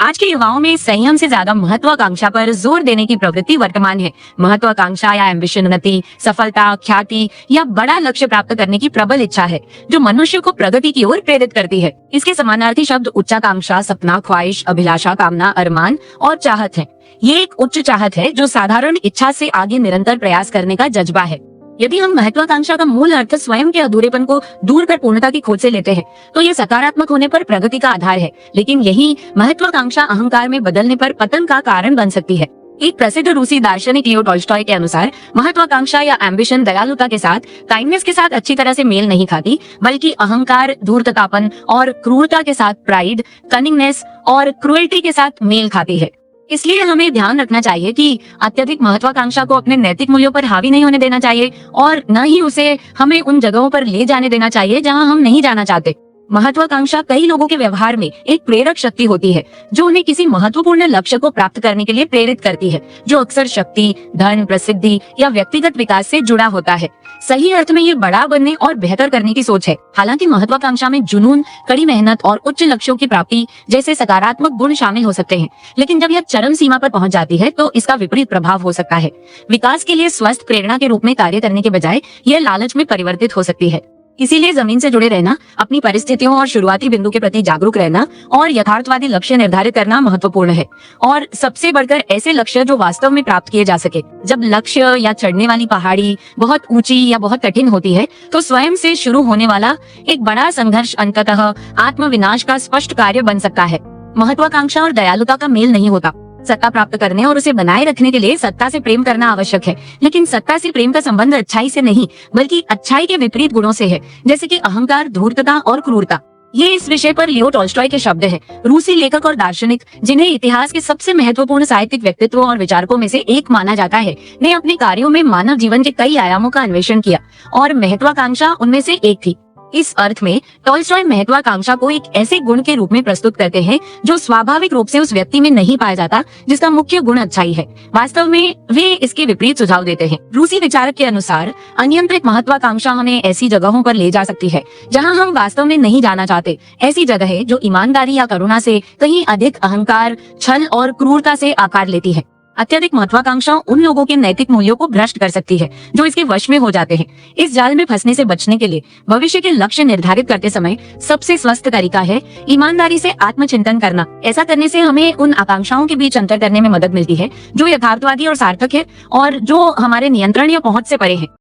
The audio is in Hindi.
आज के युवाओं में संयम से ज्यादा महत्वाकांक्षा पर जोर देने की प्रवृत्ति वर्तमान है। महत्वाकांक्षा या एम्बिशन उन्नति, सफलता, ख्याति या बड़ा लक्ष्य प्राप्त करने की प्रबल इच्छा है जो मनुष्य को प्रगति की ओर प्रेरित करती है। इसके समानार्थी शब्द उच्चाकांक्षा, सपना, ख्वाहिश, अभिलाषा, कामना, अरमान और चाहत है। ये एक उच्च चाहत है जो साधारण इच्छा से आगे निरंतर प्रयास करने का जज्बा है। यदि हम महत्वाकांक्षा का मूल अर्थ स्वयं के अधूरेपन को दूर कर पूर्णता की खोज से लेते हैं तो यह सकारात्मक होने पर प्रगति का आधार है, लेकिन यही महत्वाकांक्षा अहंकार में बदलने पर पतन का कारण बन सकती है। एक प्रसिद्ध रूसी दार्शनिक लियो टॉल्स्टॉय के अनुसार महत्वाकांक्षा या एम्बिशन दयालुता के साथ, काइंडनेस के साथ अच्छी तरह से मेल नहीं खाती, बल्कि अहंकार, धूर्ततापन और क्रूरता के साथ प्राइड, कनिंगनेस और क्रुएल्टी के साथ मेल खाती है। इसलिए हमें ध्यान रखना चाहिए कि अत्यधिक महत्वाकांक्षा को अपने नैतिक मूल्यों पर हावी नहीं होने देना चाहिए और न ही उसे हमें उन जगहों पर ले जाने देना चाहिए जहां हम नहीं जाना चाहते। महत्वाकांक्षा कई लोगों के व्यवहार में एक प्रेरक शक्ति होती है जो उन्हें किसी महत्वपूर्ण लक्ष्य को प्राप्त करने के लिए प्रेरित करती है, जो अक्सर शक्ति, धन, प्रसिद्धि या व्यक्तिगत विकास से जुड़ा होता है। सही अर्थ में ये बड़ा बनने और बेहतर करने की सोच है। हालांकि महत्वाकांक्षा में जुनून, कड़ी मेहनत और उच्च लक्ष्यों की प्राप्ति जैसे सकारात्मक गुण शामिल हो सकते हैं, लेकिन जब यह चरम सीमा पर पहुंच जाती है तो इसका विपरीत प्रभाव हो सकता है। विकास के लिए स्वस्थ प्रेरणा के रूप में कार्य करने के बजाय यह लालच में परिवर्तित हो सकती है। इसीलिए जमीन से जुड़े रहना, अपनी परिस्थितियों और शुरुआती बिंदु के प्रति जागरूक रहना और यथार्थवादी लक्ष्य निर्धारित करना महत्वपूर्ण है, और सबसे बढ़कर ऐसे लक्ष्य जो वास्तव में प्राप्त किए जा सके। जब लक्ष्य या चढ़ने वाली पहाड़ी बहुत ऊंची या बहुत कठिन होती है तो स्वयं से शुरू होने वाला एक बड़ा संघर्ष अंततः आत्मविनाश का स्पष्ट कार्य बन सकता है। महत्वाकांक्षा और दयालुता का मेल नहीं होता। सत्ता प्राप्त करने और उसे बनाए रखने के लिए सत्ता से प्रेम करना आवश्यक है, लेकिन सत्ता से प्रेम का संबंध अच्छाई से नहीं बल्कि अच्छाई के विपरीत गुणों से है, जैसे कि अहंकार, धूर्तता और क्रूरता। ये इस विषय पर लियो टॉल्स्टॉय के शब्द हैं, रूसी लेखक और दार्शनिक जिन्हें इतिहास के सबसे महत्वपूर्ण साहित्यिक व्यक्तित्व और विचारकों में से एक माना जाता है, ने अपने कार्यों में मानव जीवन के कई आयामों का अन्वेषण किया और महत्वाकांक्षा उनमें से एक थी। इस अर्थ में टॉल्स्टॉय महत्वाकांक्षा को एक ऐसे गुण के रूप में प्रस्तुत करते हैं जो स्वाभाविक रूप से उस व्यक्ति में नहीं पाया जाता जिसका मुख्य गुण अच्छाई है। वास्तव में वे इसके विपरीत सुझाव देते हैं। रूसी विचारक के अनुसार अनियंत्रित महत्वाकांक्षा हमें ऐसी जगहों पर ले जा सकती है जहां हम वास्तव में नहीं जाना चाहते। ऐसी जगह जो ईमानदारी या करुणा से कहीं अधिक अहंकार, छल और क्रूरता से आकार लेती है। अत्यधिक महत्वाकांक्षा उन लोगों के नैतिक मूल्यों को भ्रष्ट कर सकती है जो इसके वश में हो जाते हैं। इस जाल में फंसने से बचने के लिए भविष्य के लक्ष्य निर्धारित करते समय सबसे स्वस्थ तरीका है ईमानदारी से आत्मचिंतन करना। ऐसा करने से हमें उन आकांक्षाओं के बीच अंतर करने में मदद मिलती है जो यथार्थवादी और सार्थक है और जो हमारे नियंत्रण या पहुंच से परे है।